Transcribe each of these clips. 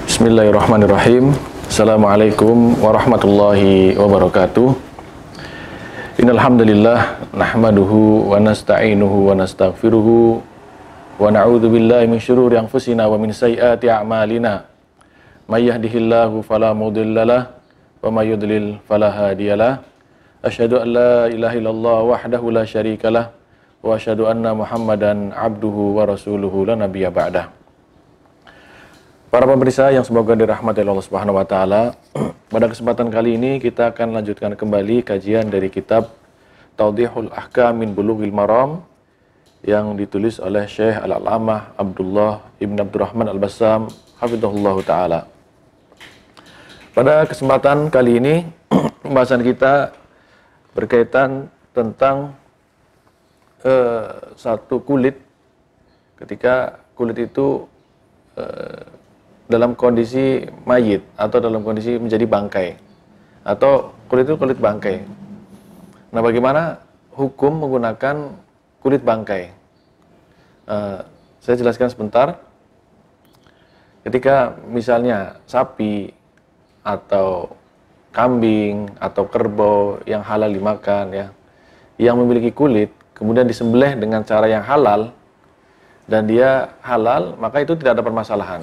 Bismillahirrahmanirrahim. Assalamualaikum warahmatullahi wabarakatuh. Innal hamdalillah nahmaduhu wa nasta'inuhu wa nastaghfiruhu wa na'udzu billahi min syururi anfusina wa min sayyiati a'malina. May yahdihillahu fala mudhillalah wa may yudlil fala hadiyalah. Asyhadu an la ilaha illallah wahdahu la syarikalah wa asyhadu anna Muhammadan abduhu wa rasuluhu la nabiyya ba'dah. Para pemirsa yang semoga dirahmati Allah Subhanahu wa taala, pada kesempatan kali ini kita akan lanjutkan kembali kajian dari kitab Tawdihul Ahkam min Bulughil Maram yang ditulis oleh Syekh Al-Allamah Abdullah Ibn Abdurrahman Al-Bassam hafizahullah taala. Pada kesempatan kali ini pembahasan kita berkaitan tentang satu kulit, ketika kulit itu dalam kondisi mayit atau dalam kondisi menjadi bangkai, atau kulit itu kulit bangkai. Nah, bagaimana hukum menggunakan kulit bangkai? Saya jelaskan sebentar. Ketika misalnya sapi atau kambing atau kerbau yang halal dimakan, ya, yang memiliki kulit kemudian disembelih dengan cara yang halal dan dia halal, maka itu tidak ada permasalahan.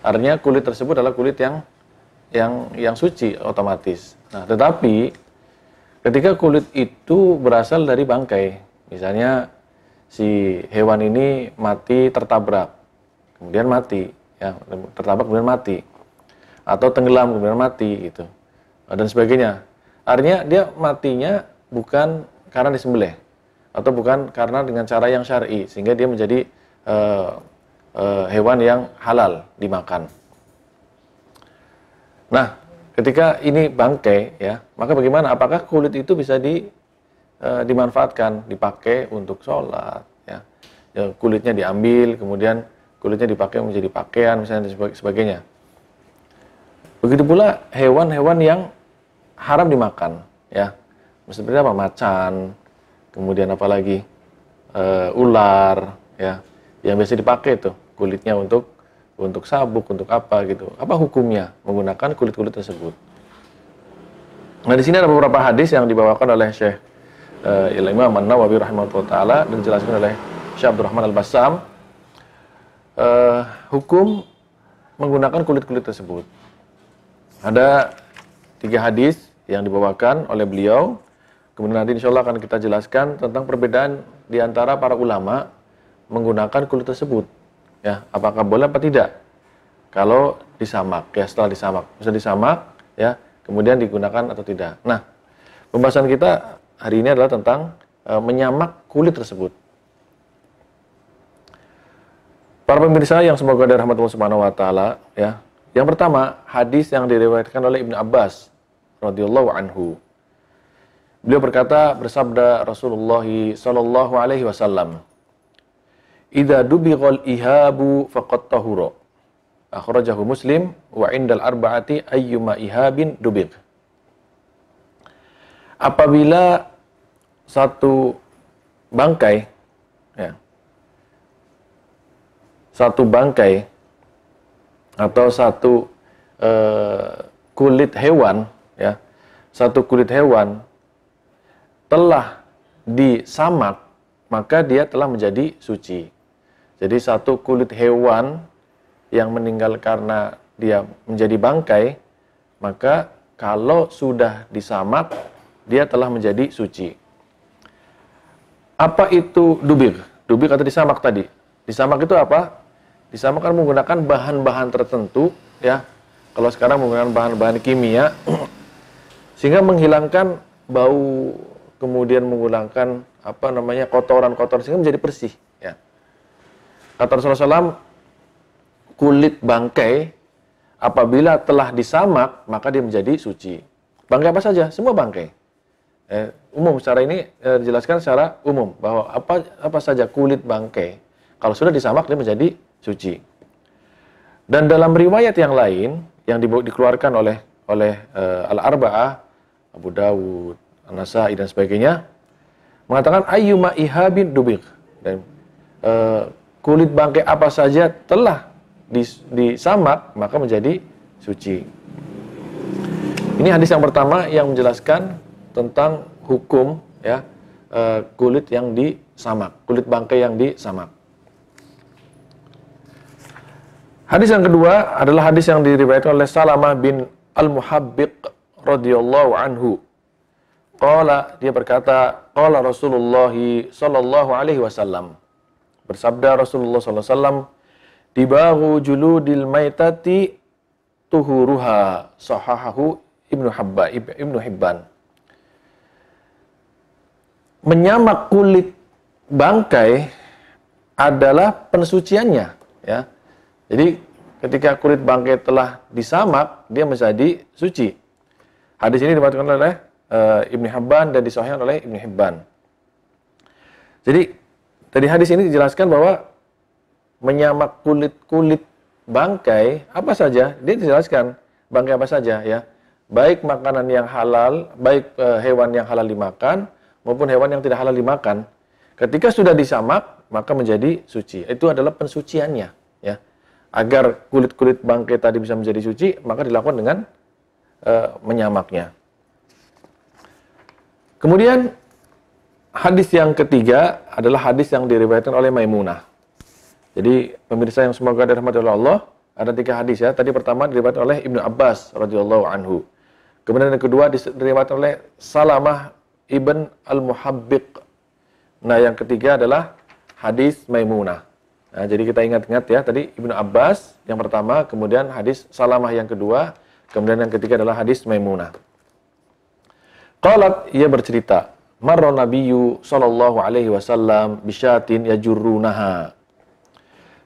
Artinya kulit tersebut adalah kulit yang suci otomatis. Nah, tetapi ketika kulit itu berasal dari bangkai, misalnya si hewan ini mati tertabrak, kemudian mati, ya, tertabrak kemudian mati, atau tenggelam kemudian mati, gitu, dan sebagainya. Artinya dia matinya bukan karena disembelih, atau bukan karena dengan cara yang syar'i, sehingga dia menjadi hewan yang halal dimakan. Nah, ketika ini bangkai, ya, maka bagaimana? Apakah kulit itu bisa dimanfaatkan, dipakai untuk sholat? Ya, kulitnya diambil, kemudian kulitnya dipakai menjadi pakaian, misalnya dan sebagainya. Begitu pula hewan-hewan yang haram dimakan, ya, seperti apa? Macan, kemudian apalagi ular, ya, yang biasa dipakai itu kulitnya untuk sabuk, untuk apa gitu. Apa hukumnya menggunakan kulit-kulit tersebut? Nah, di sini ada beberapa hadis yang dibawakan oleh Syekh Imam An-Nawawi rahimahullah taala dan dijelaskan oleh Syekh Abdurrahman Al-Bassam. Hukum menggunakan kulit-kulit tersebut. Ada 3 hadis yang dibawakan oleh beliau. Kemudian nanti insya Allah akan kita jelaskan tentang perbedaan di antara para ulama menggunakan kulit tersebut, ya, apakah boleh apa tidak kalau disamak, ya, setelah disamak, bisa disamak, ya, kemudian digunakan atau tidak. Nah, pembahasan kita hari ini adalah tentang menyamak kulit tersebut. Para pemirsa yang semoga dirahmati Allah Subhanahu wa taala, ya, yang pertama hadis yang diriwayatkan oleh Ibnu Abbas radhiyallahu anhu. Beliau berkata, bersabda Rasulullah sallallahu alaihi wasallam, "Idza dubighal ihabu faqad tahura." Akhrajahu Muslim wa indal arba'ati ayyuma ihabin dubigh. Apabila satu bangkai, ya, satu bangkai atau satu kulit hewan, ya, satu kulit hewan telah disamak, maka dia telah menjadi suci. Jadi satu kulit hewan yang meninggal karena dia menjadi bangkai, maka kalau sudah disamak, dia telah menjadi suci. Apa itu dubigh? Dubigh atau disamak tadi? Disamak itu apa? Disamak kan menggunakan bahan-bahan tertentu, ya. Kalau sekarang menggunakan bahan-bahan kimia, sehingga menghilangkan bau, kemudian menggunakan kotoran-kotoran sehingga menjadi bersih, ya. Kata Rasulullah SAW, kulit bangkai apabila telah disamak maka dia menjadi suci. Bangkai apa saja? Semua bangkai. Umum secara ini dijelaskan secara umum bahwa apa saja kulit bangkai kalau sudah disamak dia menjadi suci. Dan dalam riwayat yang lain yang dikeluarkan oleh Al-Arba'ah, Abu Dawud, An-Nasa'i dan sebagainya, mengatakan ayyuma ihabin dubigh, dan kulit bangkai apa saja telah disamak maka menjadi suci. Ini hadis yang pertama yang menjelaskan tentang hukum ya kulit yang disamak, kulit bangkai yang disamak. Hadis yang kedua adalah hadis yang diriwayatkan oleh Salamah bin Al-Muhabbiq radhiyallahu anhu. Qala, dia berkata, qala Rasulullah sallallahu alaihi wasallam. Bersabda Rasulullah sallallahu alaihi wasallam, "Dibahu juludil maitati tuhuruha." Sahahahu Ibnu Hibban. Menyamak kulit bangkai adalah pensuciannya, ya. Jadi ketika kulit bangkai telah disamak, dia menjadi suci. Hadis ini diriwayatkan oleh Ibnu Hibban dan disahihkan oleh Ibnu Hibban. Jadi dari hadis ini dijelaskan bahwa menyamak kulit bangkai apa saja, dia dijelaskan bangkai apa saja ya. Baik makanan yang halal, baik hewan yang halal dimakan maupun hewan yang tidak halal dimakan. Ketika sudah disamak, maka menjadi suci. Itu adalah pensuciannya ya. Agar kulit-kulit bangkai tadi bisa menjadi suci, maka dilakukan dengan menyamaknya. Kemudian hadis yang ketiga adalah hadis yang diriwayatkan oleh Maimunah. Jadi pemirsa yang semoga dirahmati oleh Allah, ada 3 hadis ya. Tadi pertama diriwayatkan oleh Ibnu Abbas radhiyallahu anhu. Kemudian yang kedua diriwayatkan oleh Salamah ibn Al-Muhabbiq. Nah, yang ketiga adalah hadis Maimunah. Nah, jadi kita ingat-ingat ya, tadi Ibnu Abbas yang pertama, kemudian hadis Salamah yang kedua, kemudian yang ketiga adalah hadis Maimunah. Qalat, ia bercerita, marra nabiyyu sallallahu alaihi wasallam bisyatin yajurrunaha.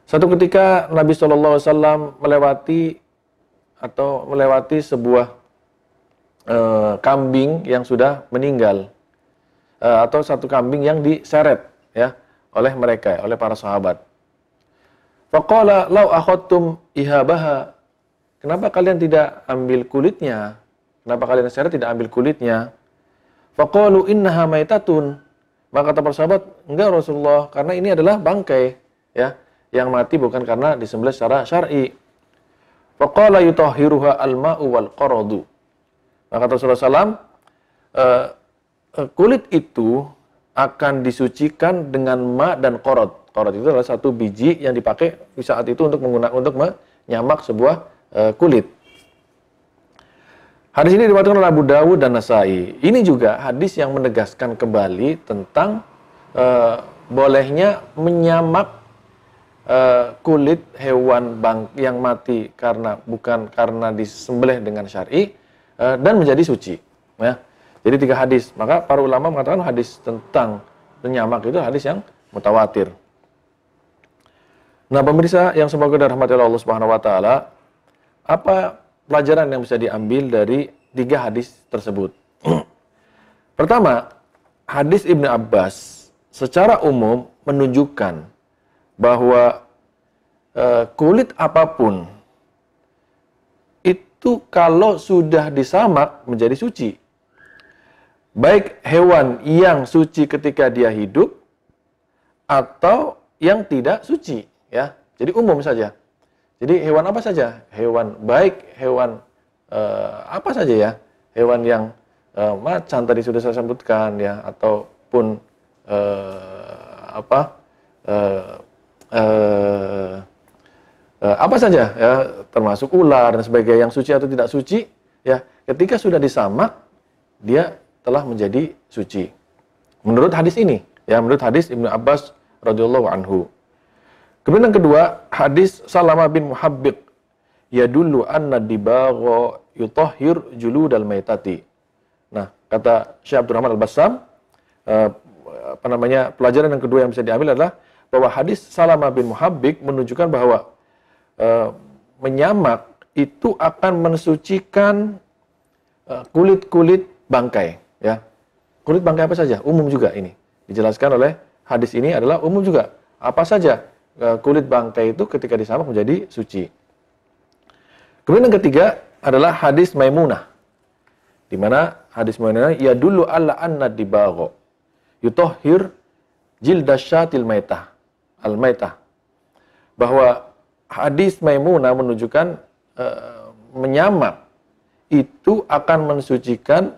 Satu ketika Nabi sallallahu alaihi wasallam melewati sebuah kambing yang sudah meninggal, atau satu kambing yang diseret ya oleh mereka, oleh para sahabat. Faqala law akhadtum ihabaha. Kenapa kalian tidak ambil kulitnya? Kenapa kalian seret tidak ambil kulitnya? Faqalu innaha maitatun. Maka kata para sahabat, enggak Rasulullah, karena ini adalah bangkai ya, yang mati bukan karena disembelih secara syar'i. Faqala yutahhiruha al-ma'u wal qaradu. Maka kata Rasulullah SAW, kulit itu akan disucikan dengan ma dan qarad. Qarad itu adalah satu biji yang dipakai di saat itu untuk menyamak sebuah kulit. Hadis ini diriwayatkan oleh Abu Dawud dan Nasai. Ini juga hadis yang menegaskan kembali tentang bolehnya menyamak kulit hewan yang mati bukan karena disembelih dengan syar'i dan menjadi suci. Ya. Jadi 3 hadis. Maka para ulama mengatakan hadis tentang menyamak itu hadis yang mutawatir. Nah, pemirsa yang semoga dirahmati oleh Allah Subhanahu wa taala, apa pelajaran yang bisa diambil dari 3 hadis tersebut? Pertama, hadis Ibnu Abbas secara umum menunjukkan bahwa kulit apapun itu kalau sudah disamak menjadi suci. Baik hewan yang suci ketika dia hidup atau yang tidak suci, ya. Jadi umum saja. Jadi hewan apa saja? Baik hewan apa saja ya? Hewan yang macan tadi sudah saya sebutkan ya, ataupun apa saja ya, termasuk ular dan sebagainya yang suci atau tidak suci ya, ketika sudah disamak dia telah menjadi suci. Menurut hadis ini ya, menurut hadis Ibnu Abbas radhiyallahu anhu. Kemudian yang kedua, hadis Salamah bin Muhabbiq yadullu anna dibagha yutahhir juludal maitati. Nah, kata Syekh Abdurrahman Al-Bassam, pelajaran yang kedua yang bisa diambil adalah bahwa hadis Salamah bin Muhabbiq menunjukkan bahwa menyamak itu akan mensucikan kulit-kulit bangkai ya. Kulit bangkai apa saja? Umum juga ini. Dijelaskan oleh hadis ini adalah umum juga. Apa saja kulit bangkai itu ketika disamak menjadi suci. Kemudian yang ketiga adalah hadis Maimunah. Di mana hadis Maimunah yadullu alla anna dibagha yutahhir jildasyatil maitah al-maitah. Bahwa hadis Maimunah menunjukkan menyamak itu akan mensucikan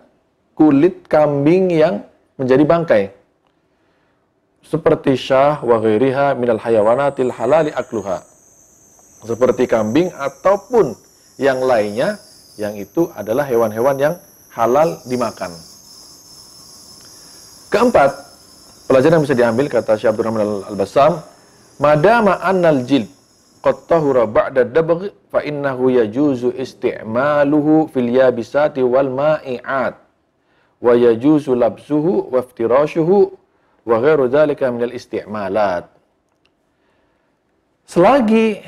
kulit kambing yang menjadi bangkai. Seperti syah wa ghairiha minal hayawanatil halali akluha. Seperti kambing ataupun yang lainnya yang itu adalah hewan-hewan yang halal dimakan. Keempat, pelajaran yang bisa diambil kata Syekh Abdurrahman Al-Bassam, madama annal jild qad tahura ba'da dabgh fa innahu yajuzu isti'maluhu fil yabisati wal ma'i'at wa yajuzu labsuhu wa iftirashuhu wa ghairu dzalika minal isti'malat. Selagi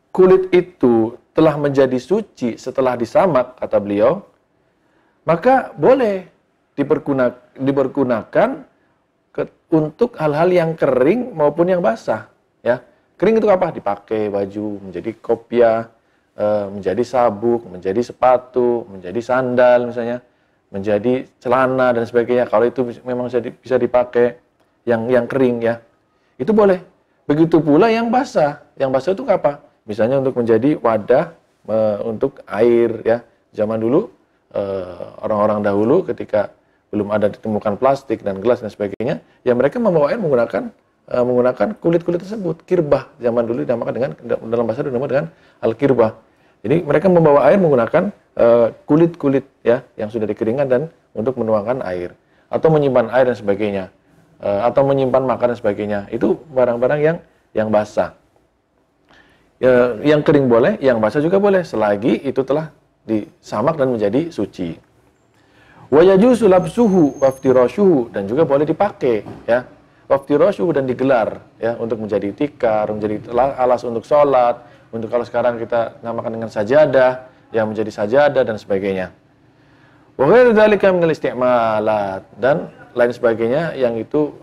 kulit itu telah menjadi suci setelah disamak, kata beliau, maka boleh dipergunakan untuk hal-hal yang kering maupun yang basah, ya. Kering itu apa? Dipakai baju, menjadi kopiah, menjadi sabuk, menjadi sepatu, menjadi sandal misalnya, menjadi celana dan sebagainya. Kalau itu memang bisa dipakai yang kering, ya, itu boleh. Begitu pula yang basah. Yang basah itu apa? Misalnya untuk menjadi wadah untuk air, ya. Zaman dulu orang-orang dahulu ketika belum ada ditemukan plastik dan gelas dan sebagainya, ya mereka membawa air menggunakan kulit-kulit tersebut. Kirbah zaman dulu dinamakan dengan, dalam bahasa dinamakan dengan al-kirbah. Jadi mereka membawa air menggunakan kulit-kulit, ya, yang sudah dikeringkan dan untuk menuangkan air atau menyimpan air dan sebagainya, atau menyimpan makan dan sebagainya. Itu barang-barang yang basah. Ya, yang kering boleh, yang basah juga boleh selagi itu telah disamak dan menjadi suci. Wa yajuzu labsuhu wa iftirashuhu, dan juga boleh dipakai, ya. Wa iftirashuhu, dan digelar, ya, untuk menjadi tikar, menjadi alas untuk sholat, untuk kalau sekarang kita namakan dengan sajadah, yang menjadi sajadah dan sebagainya. Wa ghairu dzalika minal isti'malat, dan lain sebagainya yang itu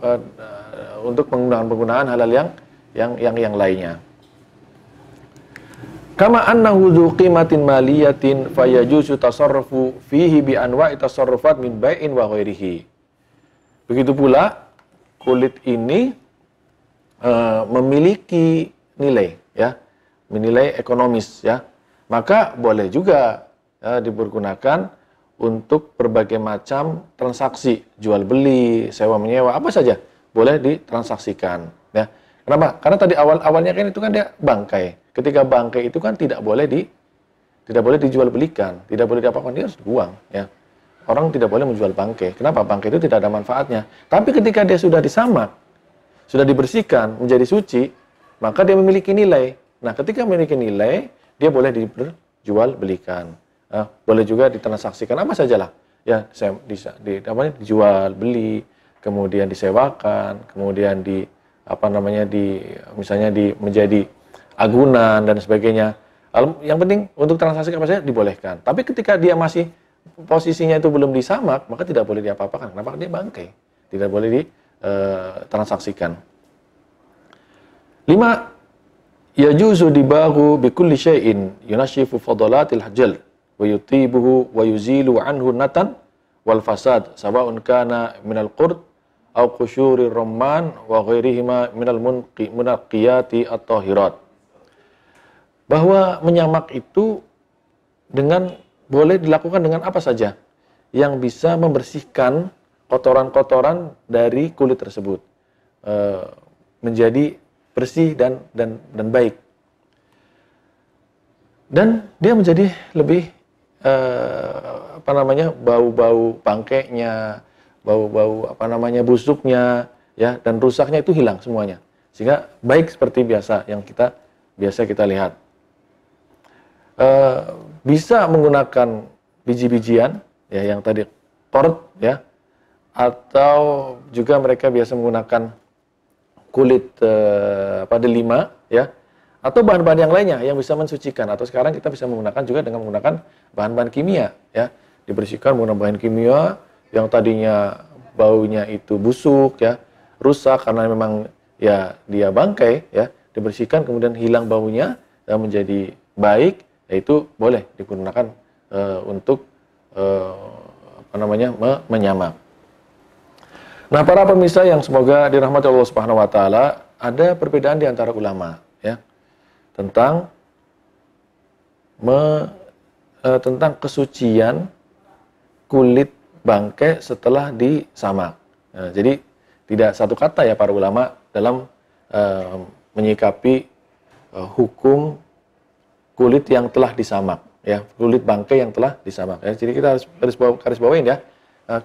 untuk penggunaan halal yang lainnya. Kama annahu dzu qimatin maliyatin fayajuzu tasarrufu fihi bi anwa'i tasarrufat min bai'in wa ghairihi. Begitu pula kulit ini memiliki nilai, ya, nilai ekonomis, ya. Maka boleh juga dipergunakan untuk berbagai macam transaksi, jual beli, sewa menyewa, apa saja boleh ditransaksikan, ya. Kenapa? Karena tadi awalnya kan itu kan dia bangkai. Ketika bangkai itu kan tidak boleh dijual belikan, tidak boleh diapa-apakan, dia harus dibuang, ya. Orang tidak boleh menjual bangkai. Kenapa? Bangkai itu tidak ada manfaatnya. Tapi ketika dia sudah disamak, sudah dibersihkan menjadi suci, maka dia memiliki nilai. Nah, ketika memiliki nilai, dia boleh dijual belikan. Boleh juga ditransaksikan apa sajalah. Ya, dijual beli, kemudian disewakan, kemudian misalnya menjadi agunan dan sebagainya. Yang penting untuk transaksi apa saja dibolehkan. Tapi ketika dia masih posisinya itu belum disamak, maka tidak boleh diapa-apakan. Kenapa? Dia bangkai. Tidak boleh ditransaksikan. 5. Yajuzu dibahu bi kulli syai'in yunashifu fadalatil hajal wa yutibuhu wa yuzilu anhu natan wal fasad sawa'un kana minal qurd aw qusyurir rumman wa ghairihima minal munaqiyati at-tahirat. Bahwa menyamak itu boleh dilakukan dengan apa saja yang bisa membersihkan kotoran-kotoran dari kulit tersebut menjadi bersih dan baik, dan dia menjadi lebih bau-bau bangkainya, bau-bau busuknya, ya, dan rusaknya itu hilang semuanya, sehingga baik seperti biasa yang biasa kita lihat. Bisa menggunakan biji-bijian, ya, yang tadi qord, ya, atau juga mereka biasa menggunakan kulit delima, ya, atau bahan-bahan yang lainnya yang bisa mensucikan. Atau sekarang kita bisa menggunakan juga dengan menggunakan bahan-bahan kimia, ya, dibersihkan menggunakan bahan kimia yang tadinya baunya itu busuk, ya, rusak karena memang, ya, dia bangkai, ya, dibersihkan kemudian hilang baunya dan menjadi baik. Itu boleh digunakan untuk menyamak. Nah, para pemirsa yang semoga dirahmati Allah Subhanahu wa taala, ada perbedaan di antara ulama, ya. tentang tentang kesucian kulit bangkai setelah disamak. Nah, jadi tidak satu kata ya para ulama dalam menyikapi hukum kulit yang telah disamak, ya, kulit bangkai yang telah disamak. Ya. Jadi kita harus garis bawain ya,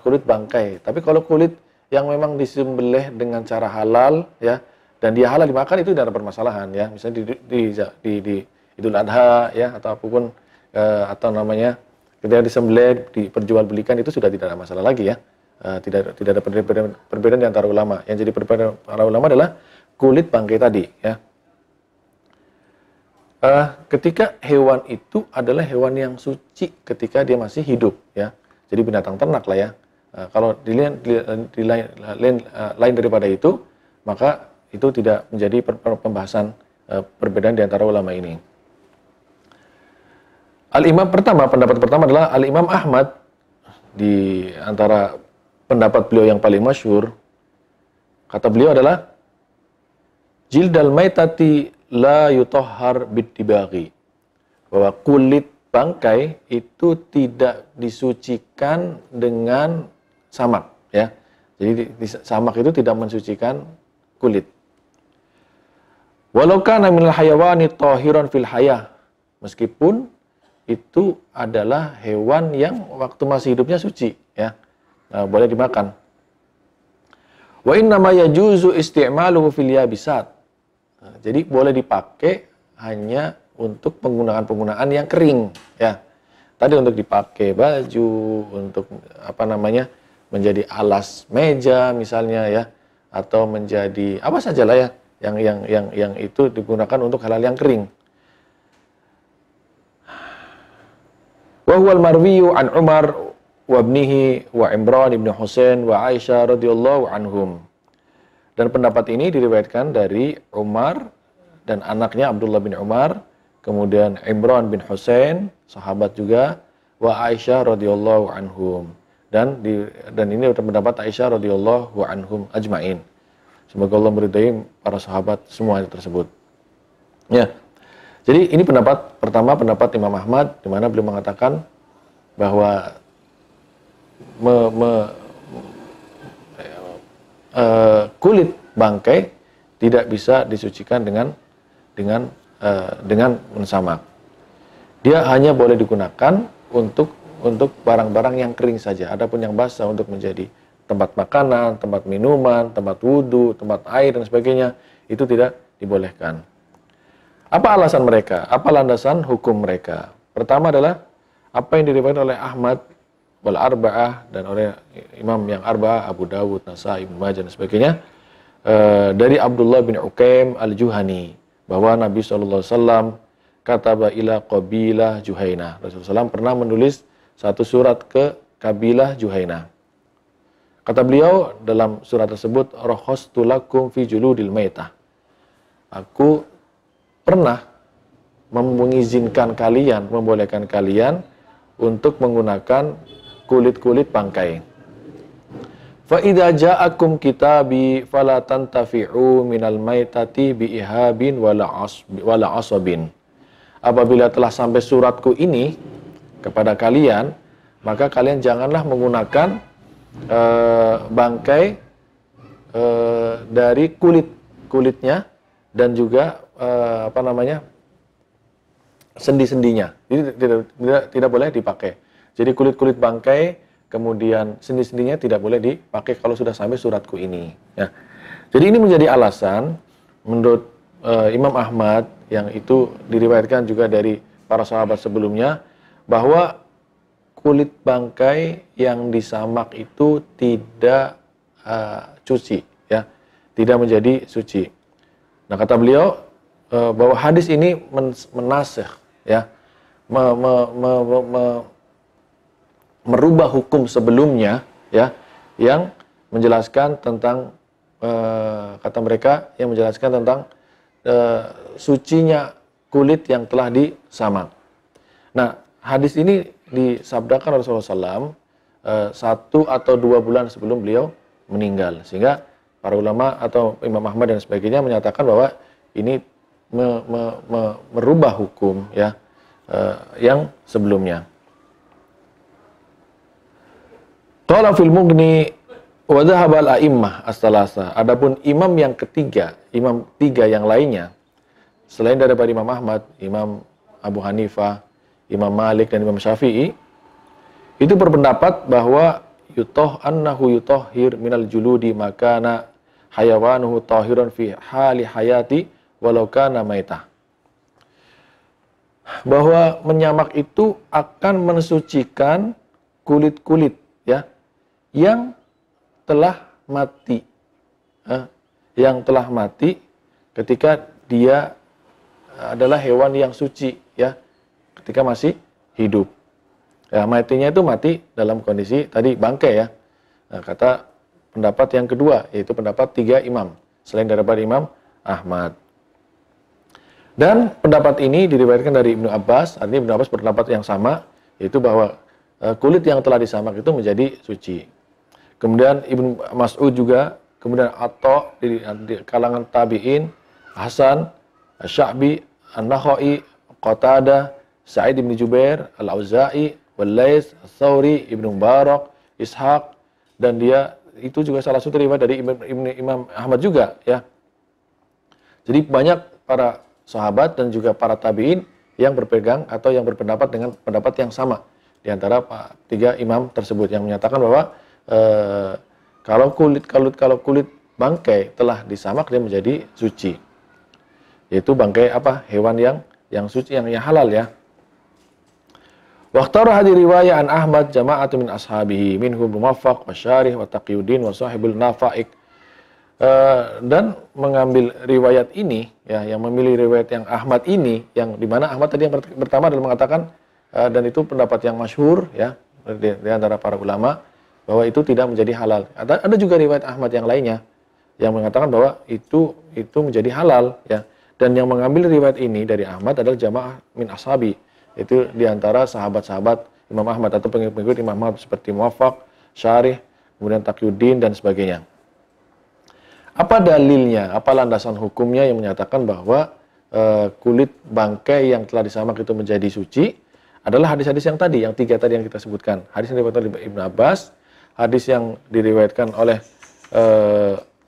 kulit bangkai. Tapi kalau kulit yang memang disembelih dengan cara halal, ya, dan dia halal dimakan itu tidak ada permasalahan, ya. Misalnya di Idul Adha, ya, atau apapun, atau namanya ketika disembelih, diperjualbelikan itu sudah tidak ada masalah lagi, ya. Tidak ada perbedaan di antara ulama. Yang jadi perbedaan para ulama adalah kulit bangkai tadi, ya. Ketika hewan itu adalah hewan yang suci ketika dia masih hidup, ya. Jadi binatang ternak lah, ya. Kalau lain daripada itu, maka itu tidak menjadi pembahasan perbedaan di antara ulama ini. Pendapat pertama adalah Al-Imam Ahmad, di antara pendapat beliau yang paling masyhur, kata beliau adalah jildal maitati la yutahhar bittibaghi, bahwa kulit bangkai itu tidak disucikan dengan samak, ya. Jadi samak itu tidak mensucikan kulit. Walau kana minal hayawani tahiran fil hayah, meskipun itu adalah hewan yang waktu masih hidupnya suci, ya. Boleh dimakan. Wa inna ma yajuzu isti'maluhu fil yabisat. Jadi boleh dipakai hanya untuk penggunaan yang kering, ya. Tadi untuk dipakai baju, untuk menjadi alas meja misalnya, ya, atau menjadi apa sajalah, ya, yang itu digunakan untuk hal-hal yang kering. Wa huwal marwiyu an Umar wa ibnihi wa Imran ibn Husain wa Aisyah radhiyallahu anhum. Dan pendapat ini diriwayatkan dari Umar dan anaknya Abdullah bin Umar, kemudian Imran bin Husain, sahabat juga, wa Aisyah radhiyallahu anhum. Dan ini pendapat Aisyah radhiyallahu anhum ajmain. Semoga Allah meridai para sahabat semua tersebut. Ya. Jadi ini pendapat pertama, pendapat Imam Ahmad, di mana beliau mengatakan bahwa kulit bangkai tidak bisa disucikan dengan mensamak. Dia hanya boleh digunakan untuk barang-barang yang kering saja. Adapun yang basah untuk menjadi tempat makanan, tempat minuman, tempat wudhu, tempat air dan sebagainya, itu tidak dibolehkan. Apa alasan mereka? Apa landasan hukum mereka? Pertama adalah apa yang diriwayatkan oleh Ahmad wal Arba'ah dan oleh Imam yang Arba'ah, Abu Dawud, Nasai, Ibnu Majah dan sebagainya, dari Abdullah bin Uqaim al-Juhani, bahwa Nabi SAW kataba ila qabilah Juhainah. Rasulullah SAW pernah menulis satu surat ke kabilah Juhainah. Kata beliau dalam surat tersebut, rakhastu lakum fi juludil maitah. Aku pernah mengizinkan kalian, membolehkan kalian untuk menggunakan kulit-kulit bangkai. Fa idza ja'akum kitabi fala tantafi'u minal maitati bi ihabin wala asabin. Apabila telah sampai suratku ini kepada kalian, maka kalian janganlah menggunakan bangkai dari kulitnya dan juga sendi-sendinya. Jadi tidak boleh dipakai. Jadi kulit-kulit bangkai, kemudian sendi-sendinya tidak boleh dipakai kalau sudah sampai suratku ini. Ya. Jadi ini menjadi alasan menurut Imam Ahmad, yang itu diriwayatkan juga dari para sahabat sebelumnya, bahwa kulit bangkai yang disamak itu tidak suci, ya, tidak menjadi suci. Nah, kata beliau bahwa hadis ini menasikh, ya, merubah hukum sebelumnya, ya, yang menjelaskan tentang kata mereka yang menjelaskan tentang sucinya kulit yang telah disamak. Nah, hadis ini disabdakan Rasulullah SAW 1 atau 2 bulan sebelum beliau meninggal, sehingga para ulama atau Imam Ahmad dan sebagainya menyatakan bahwa ini merubah hukum ya yang sebelumnya. Qala fil Mughni wa dhahabal a'immah as-salasa. Adapun imam yang ketiga, imam tiga yang lainnya selain daripada Imam Ahmad, Imam Abu Hanifah, Imam Malik dan Imam Syafi'i itu berpendapat bahwa annahu yutahhir minal juludi makana hayawanuhu tahiran fi hali hayati walau kana maitah. Bahwa menyamak itu akan mensucikan kulit-kulit ya yang telah mati. Yang telah mati ketika dia adalah hewan yang suci ya ketika masih hidup. Ya, matinya itu mati dalam kondisi tadi bangkai ya. Nah, kata pendapat yang kedua yaitu pendapat tiga imam selain daripada Imam Ahmad. Dan pendapat ini diriwayatkan dari Ibnu Abbas, artinya Ibnu Abbas berpendapat yang sama yaitu bahwa kulit yang telah disamak itu menjadi suci. Kemudian Ibnu Mas'ud juga, kemudian Atha di kalangan tabi'in, Hasan, Sya'bi, An-Nakhai, Qatadah, Sa'id bin Jubair, Al-Auza'i, Wal-Laits, Ats-Tsauri, Ibnu Mubarak, Ishaq, dan dia itu juga salah satu riwayat dari Imam Ahmad juga ya. Jadi banyak para sahabat dan juga para tabi'in yang berpegang atau yang berpendapat dengan pendapat yang sama di antara tiga imam tersebut yang menyatakan bahwa kalau kulit bangkai telah disamak dia menjadi suci. Yaitu bangkai apa? Hewan yang suci yang halal ya. Waqtara hadhihi riwayah an Ahmad jama'atu min ashabihi minhum Muwaffaq wa Syarih wa Taqiyuddin wa Sahibul Nafa'iq. Dan mengambil riwayat ini ya, yang memilih riwayat yang Ahmad ini, yang dimana Ahmad tadi yang pertama adalah mengatakan dan itu pendapat yang masyhur ya di antara para ulama bahwa itu tidak menjadi halal. Ada juga riwayat Ahmad yang lainnya yang mengatakan bahwa itu menjadi halal ya. Dan yang mengambil riwayat ini dari Ahmad adalah jamaah min ashabi, itu di antara sahabat-sahabat Imam Ahmad atau pengikut Imam Ahmad seperti Muwaffaq, Syarih, kemudian Taqiyuddin dan sebagainya. Apa dalilnya? Apa landasan hukumnya yang menyatakan bahwa kulit bangkai yang telah disamak itu menjadi suci? Adalah hadis-hadis yang tadi, yang tiga tadi yang kita sebutkan. Hadis yang diriwayatkan oleh Ibnu Abbas, hadis yang diriwayatkan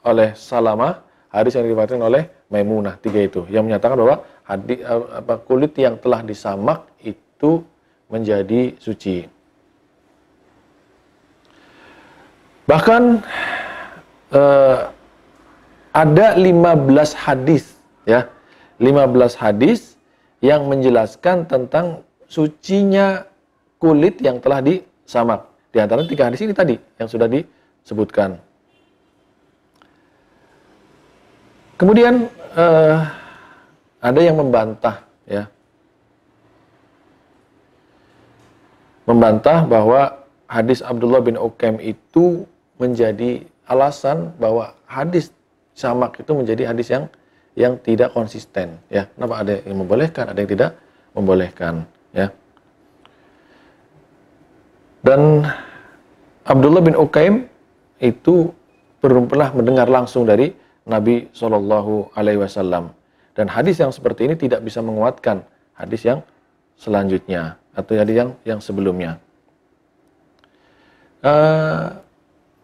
oleh Salamah, hadis yang diriwayatkan oleh Maimunah, tiga itu yang menyatakan bahwa kulit yang telah disamak itu menjadi suci. Bahkan ada 15 hadis ya, 15 hadis yang menjelaskan tentang sucinya kulit yang telah disamak. Di antara tiga hadis ini tadi yang sudah disebutkan. Kemudian ada yang membantah ya. Membantah bahwa hadis Abdullah bin Uqaim itu menjadi alasan bahwa hadis samak itu menjadi hadis yang tidak konsisten ya. Kenapa ada yang membolehkan, ada yang tidak membolehkan ya. Dan Abdullah bin Uqaim itu belum pernah mendengar langsung dari Nabi Shallallahu Alaihi Wasallam, dan hadis yang seperti ini tidak bisa menguatkan hadis yang selanjutnya atau hadis yang sebelumnya.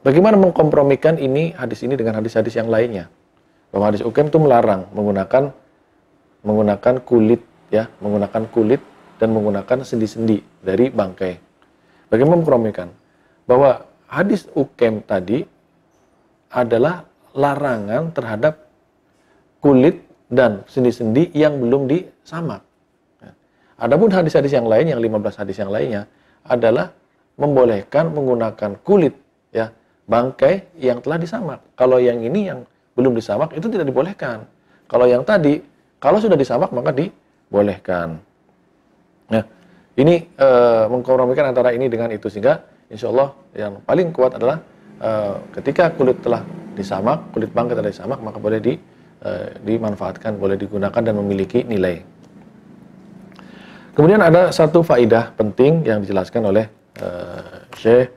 Bagaimana mengkompromikan hadis ini dengan hadis-hadis yang lainnya? Bahwa hadis Uqaim itu melarang menggunakan kulit ya, menggunakan kulit dan menggunakan sendi-sendi dari bangkai. Bagaimana mengkompromikan? Bahwa hadis Uqaim tadi adalah larangan terhadap kulit dan sendi-sendi yang belum disamak. Adapun hadis-hadis yang lain, yang 15 hadis yang lainnya adalah membolehkan menggunakan kulit ya, bangkai yang telah disamak. Kalau yang ini yang belum disamak itu tidak dibolehkan. Kalau yang tadi, kalau sudah disamak maka dibolehkan. Nah, ini mengkompromikan antara ini dengan itu, sehingga insya Allah yang paling kuat adalah ketika kulit telah disamak, kulit bangkai telah disamak, maka boleh dimanfaatkan, boleh digunakan dan memiliki nilai. Kemudian ada satu faidah penting yang dijelaskan oleh Syekh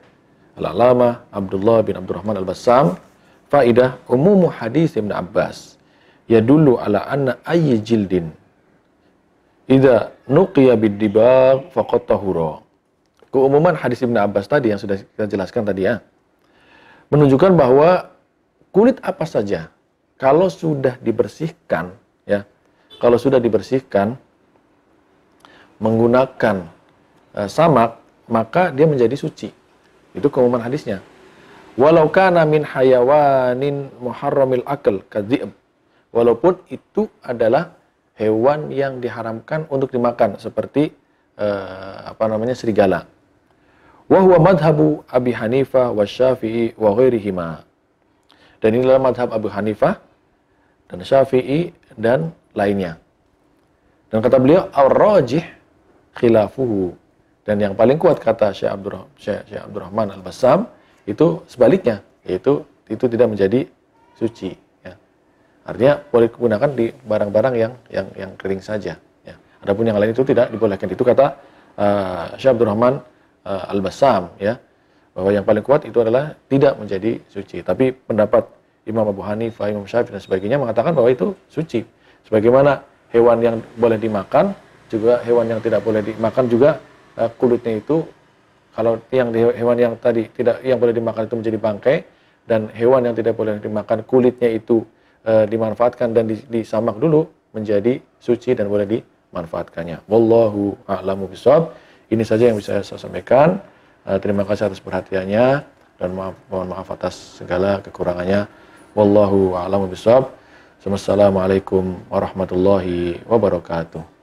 Al-Allamah Abdullah bin Abdurrahman Al-Bassam, faidah umum hadis Ibnu Abbas, yadullu ala anna ayyi jildin idza nuqiya bid-dibagh faqad tahura. Keumuman hadis Ibnu Abbas tadi yang sudah kita jelaskan tadi ya, menunjukkan bahwa kulit apa saja kalau sudah dibersihkan ya, kalau sudah dibersihkan menggunakan samak, maka dia menjadi suci. Itu keumuman hadisnya. Walau kana min hayawanin muharramil akal kadhib. Walaupun itu adalah hewan yang diharamkan untuk dimakan seperti serigala. Wa huwa madhabu Abi Hanifah wa Syafi'i wa ghairihima. Dan inilah madhab Abu Hanifah dan Syafi'i dan lainnya. Dan kata beliau ar-rajih khilafuhu. Dan yang paling kuat kata Syekh Abdurrahman Al-Bassam itu sebaliknya, yaitu itu tidak menjadi suci. Ya. Artinya boleh digunakan di barang-barang yang kering saja. Ya. Adapun yang lain itu tidak dibolehkan. Itu kata Syekh Abdurrahman Al-Bassam, ya, bahwa yang paling kuat itu adalah tidak menjadi suci. Tapi pendapat Imam Abu Hanifah, Imam Syafi'i dan sebagainya mengatakan bahwa itu suci. Sebagaimana hewan yang boleh dimakan, juga hewan yang tidak boleh dimakan juga kulitnya itu. Kalau hewan yang tadi tidak yang boleh dimakan itu menjadi bangkai, dan hewan yang tidak boleh dimakan kulitnya itu dimanfaatkan dan disamak dulu menjadi suci dan boleh dimanfaatkannya. Wallahu a'lamu bishawab. Ini saja yang bisa saya sampaikan. Terima kasih atas perhatiannya dan mohon maaf atas segala kekurangannya. Wallahu a'lamu bishawab. Wassalamualaikum warahmatullahi wabarakatuh.